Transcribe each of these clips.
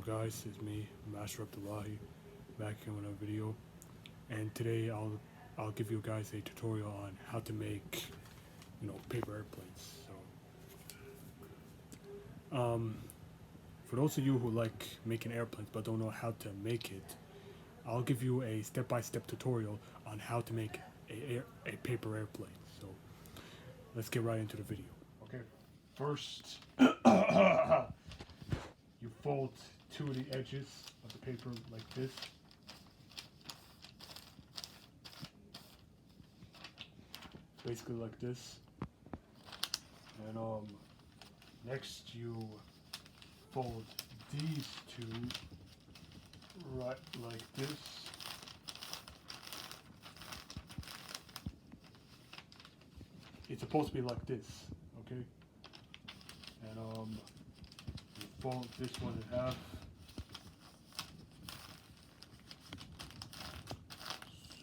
Hello guys, it's me, Master Abdullahi, back here with a video, and today I'll give you guys a tutorial on how to make, paper airplanes. So, for those of you who like making airplanes but don't know how to make it, I'll give you a step-by-step tutorial on how to make a paper airplane. So, let's get right into the video. Okay, first. You fold two of the edges of the paper like this. Basically like this. And next you fold these two right like this. It's supposed to be like this, okay? And fold this one in half.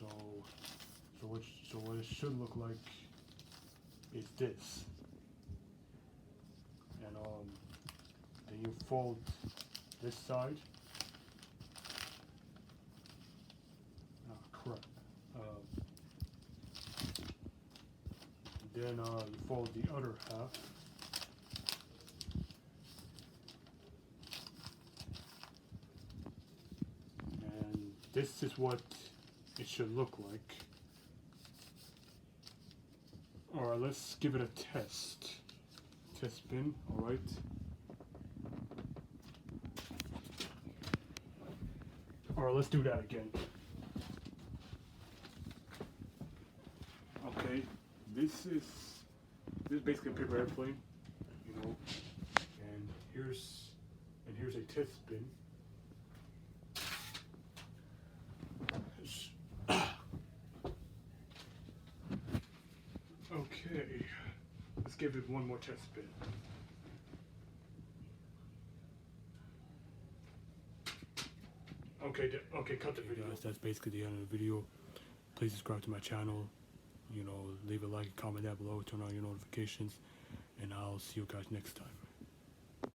So what it should look like is this. And then you fold this side. Crap. Then you fold the other half. This is what it should look like. Alright, let's give it a test. Test spin, alright. Alright, let's do that again. Okay, this is basically a paper airplane, and here's a test spin. Okay, let's give it one more test spin. Okay, cut the video. Guys, that's basically the end of the video. Please subscribe to my channel. Leave a like, comment down below, turn on your notifications, and I'll see you guys next time.